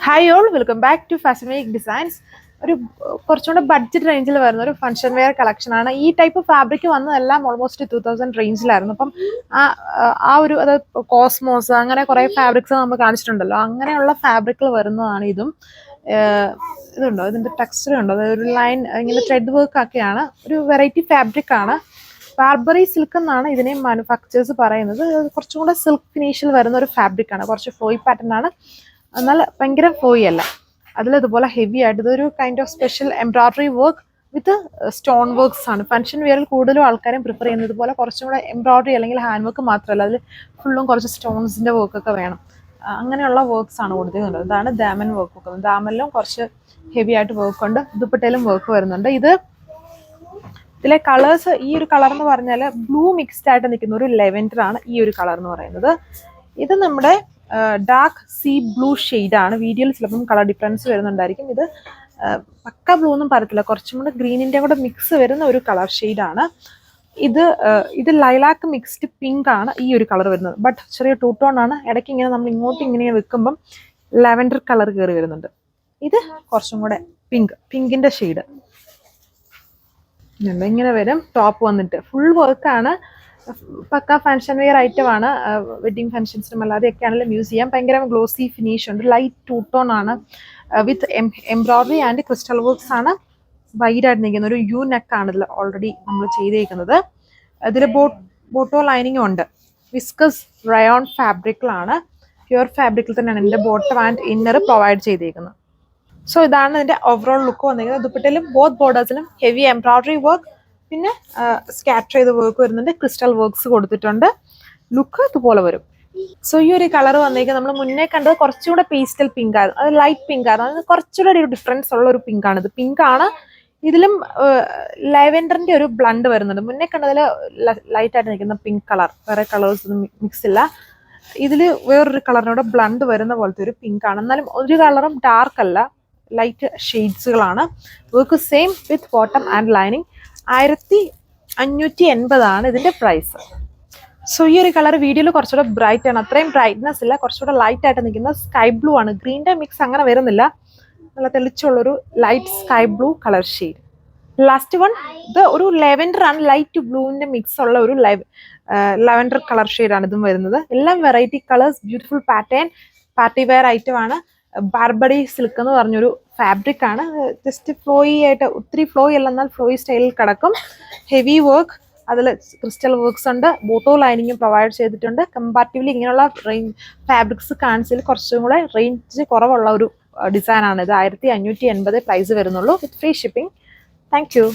Hi all, welcome back to fashion week designs. ഒരു കുറച്ചുകൂടെ budget റേഞ്ചിൽ വരുന്ന ഒരു ഫംഗ്ഷൻ വെയർ കളക്ഷൻ ആണ്. ഈ ടൈപ്പ് ഫാബ്രിക് വന്നതെല്ലാം ഓൾമോസ്റ്റ് 2000 റേഞ്ചിലായിരുന്നു. അപ്പം ആ ഒരു അത് കോസ്മോസ് അങ്ങനെ കുറേ ഫാബ്രിക്സ് നമ്മൾ കാണിച്ചിട്ടുണ്ടല്ലോ. അങ്ങനെയുള്ള ഫാബ്രിക്കിൽ വരുന്നതാണ് ഇതും. ഇതുണ്ടോ, ഇതിന്റെ ടെക്സ്ചർ ഉണ്ടോ, അതായത് ഒരു ലൈൻ ഇങ്ങനെ ത്രെഡ് വർക്ക് ഒക്കെയാണ്. ഒരു വെറൈറ്റി ഫാബ്രിക് ആണ്. ബാർബറി സിൽക്ക് എന്നാണ് ഇതിനെ മാനുഫാക്ചേഴ്സ് പറയുന്നത്. കുറച്ചും കൂടെ സിൽക്ക് ഫിനിഷിൽ വരുന്ന ഒരു ഫാബ്രിക് ആണ്. കുറച്ച് ഫ്ലോയി പാറ്റേൺ ആണ്, എന്നാൽ ഭയങ്കര ഫ്ലോയി അല്ല. അതിലിതുപോലെ ഹെവി ആയിട്ട് ഇതൊരു kind of special embroidery work with stone works ആണ്. ഫംഗ്ഷൻ വെയറിൽ കൂടുതലും ആൾക്കാരും പ്രിഫർ ചെയ്യുന്നത് ഇതുപോലെ കുറച്ചും കൂടെ എംബ്രോയിഡറി അല്ലെങ്കിൽ ഹാൻഡ് വർക്ക് മാത്രമല്ല, അതിൽ ഫുള്ളും കുറച്ച് സ്റ്റോൺസിന്റെ വർക്കൊക്കെ വേണം. അങ്ങനെയുള്ള വർക്ക്സ് ആണ് കൊടുത്തിരുന്നത്. ഇതാണ് ദാമൻ വർക്ക് വെക്കുന്നത്. ദാമനിലും കുറച്ച് ഹെവി ആയിട്ട് വർക്ക് ഉണ്ട്. ദുപ്പട്ടയിലും വർക്ക് വരുന്നുണ്ട്. ഇതിലെ കളേഴ്സ്, ഈ ഒരു കളർ എന്ന് പറഞ്ഞാൽ ബ്ലൂ മിക്സ്ഡ് ആയിട്ട് നിൽക്കുന്ന ഒരു ലെവൻഡർ ആണ് ഈ ഒരു കളർ എന്ന് പറയുന്നത്. ഇത് നമ്മുടെ ഡാർക്ക് സീ ബ്ലൂ ഷെയ്ഡാണ്. വീഡിയോയിൽ ചിലപ്പം കളർ ഡിഫറൻസ് വരുന്നുണ്ടായിരിക്കും. ഇത് പക്ക ബ്ലൂ ഒന്നും പറയത്തില്ല, കുറച്ചും കൂടെ ഗ്രീനിൻ്റെ കൂടെ മിക്സ് വരുന്ന ഒരു കളർ ഷെയ്ഡാണ്. ഇത് ലൈലാക്ക് മിക്സ്ഡ് പിങ്ക് ആണ് ഈ ഒരു കളർ വരുന്നത്. ബട്ട് ചെറിയ ടൂ ടോൺ ആണ്. ഇടയ്ക്ക് ഇങ്ങനെ നമ്മൾ ഇങ്ങോട്ട് ഇങ്ങനെ വെക്കുമ്പം ലാവൻഡർ കളർ കയറി വരുന്നുണ്ട്. ഇത് കുറച്ചും കൂടെ പിങ്കിൻ്റെ ഷെയ്ഡ് ഇങ്ങനെ വരും. ടോപ്പ് വന്നിട്ട് ഫുൾ വർക്കാണ്. പക്ക ഫാൻഷൻ വെയർ ഐറ്റം ആണ്. വെഡിങ് ഫംഗ്ഷൻസിനും അല്ലാതെയൊക്കെ ആണെങ്കിലും യൂസ് ചെയ്യാം. ഭയങ്കര ഗ്ലോസി ഫിനിഷ് ഉണ്ട്. ലൈറ്റ് ടൂ ടോൺ ആണ്. വിത്ത് എംബ്രോയിഡറി ആൻഡ് ക്രിസ്റ്റൽ വർക്ക്സ് ആണ്. വൈഡ് ആയിട്ട് നിൽക്കുന്ന ഒരു യു നെക്ക് ആണ് ഇതിൽ ഓൾറെഡി നമ്മൾ ചെയ്തേക്കുന്നത്. ഇതിൽ ബോട്ടോ ലൈനിങ്ങും ഉണ്ട്. Viscous rayon ഫാബ്രിക്കിലാണ്. പ്യുവർ ഫാബ്രിക്കിൽ തന്നെയാണ് ഇതിൻ്റെ ബോട്ടം ആൻഡ് ഇന്നർ പ്രൊവൈഡ് ചെയ്തേക്കുന്നത്. സോ ഇതാണ് ഇതിൻ്റെ ഓവറോൾ ലുക്ക് വന്നിരിക്കുന്നത്. ദുപ്പട്ടയിലും ബോത്ത് ബോർഡേഴ്സിലും ഹെവി എംബ്രോയിഡറി വർക്ക്, പിന്നെ സ്കാറ്റർ ചെയ്ത വർക്ക് വരുന്നുണ്ട്. ക്രിസ്റ്റൽ വർക്ക്സ് കൊടുത്തിട്ടുണ്ട്. ലുക്ക് ഇതുപോലെ വരും. സോ ഈ ഒരു കളർ വന്നേക്കുന്നത് നമ്മൾ മുന്നേ കണ്ടത് കുറച്ചുകൂടെ പേസ്റ്റൽ പിങ്ക് ആയിരുന്നു. അത് ലൈറ്റ് പിങ്ക് ആയിരുന്നു. അത് കുറച്ചുകൂടെ ഒരു ഡിഫറൻസ് ഉള്ള ഒരു പിങ്ക് ആണ്. ഇത് പിങ്ക് ആണ്. ഇതിലും ലാവൻഡറിന്റെ ഒരു ബ്ലണ്ട് വരുന്നുണ്ട്. മുന്നേ കണ്ടതിൽ ലൈറ്റ് ആയിട്ട് നിൽക്കുന്ന പിങ്ക് കളർ, വേറെ കളേഴ്സ് ഒന്നും മിക്സ് ഇല്ല. ഇതിൽ വേറൊരു കളറിനോട് ബ്ലണ്ട് വരുന്ന പോലത്തെ ഒരു പിങ്ക് ആണ്. എന്നാലും ഒരു കളറും ഡാർക്ക് അല്ല, ലൈറ്റ് ഷെയ്ഡ്സുകളാണ്. Work same with bottom and lining. 1580 ഇതിന്റെ പ്രൈസ്. സോ ഈ ഒരു കളർ വീഡിയോയിൽ കുറച്ചുകൂടെ ബ്രൈറ്റ് ആണ്. അത്രയും ബ്രൈറ്റ്നെസ് ഇല്ല, കുറച്ചുകൂടെ ലൈറ്റ് ആയിട്ട് നിൽക്കുന്ന സ്കൈ ബ്ലൂ ആണ്. ഗ്രീൻ്റെ മിക്സ് അങ്ങനെ വരുന്നില്ല. നല്ല തെളിച്ചുള്ളൊരു light sky blue colour shade. Last one, ഇത് ഒരു ലെവൻഡർ ആണ്. ലൈറ്റ് ബ്ലൂവിന്റെ മിക്സ് ഉള്ള ഒരു ലെവൻഡർ കളർ ഷെയ്ഡാണ് ഇതും വരുന്നത്. എല്ലാം variety colours, beautiful pattern, party wear item ആണ്. ബാർബറി സിൽക്ക് എന്ന് പറഞ്ഞൊരു ഫാബ്രിക് ആണ്. ജസ്റ്റ് ഫ്ലോയി ആയിട്ട്, ഒത്തിരി ഫ്ലോയി അല്ല, എന്നാൽ ഫ്ലോയി സ്റ്റൈലിൽ കിടക്കും. ഹെവി വർക്ക്, അതിൽ ക്രിസ്റ്റൽ വർക്ക്സ് ഉണ്ട്. ബോട്ടോ ലൈനിങ്ങും പ്രൊവൈഡ് ചെയ്തിട്ടുണ്ട്. കമ്പാരിറ്റീവ്ലി ഇങ്ങനെയുള്ള ഫാബ്രിക്സ് കാണിച്ചതിൽ കുറച്ചും കൂടെ റേഞ്ച് കുറവുള്ള ഒരു ഡിസൈനാണ് ഇത്. 1580 പ്രൈസ് വരുന്നുള്ളൂ വിത്ത് ഫ്രീ ഷിപ്പിംഗ്. Thank you.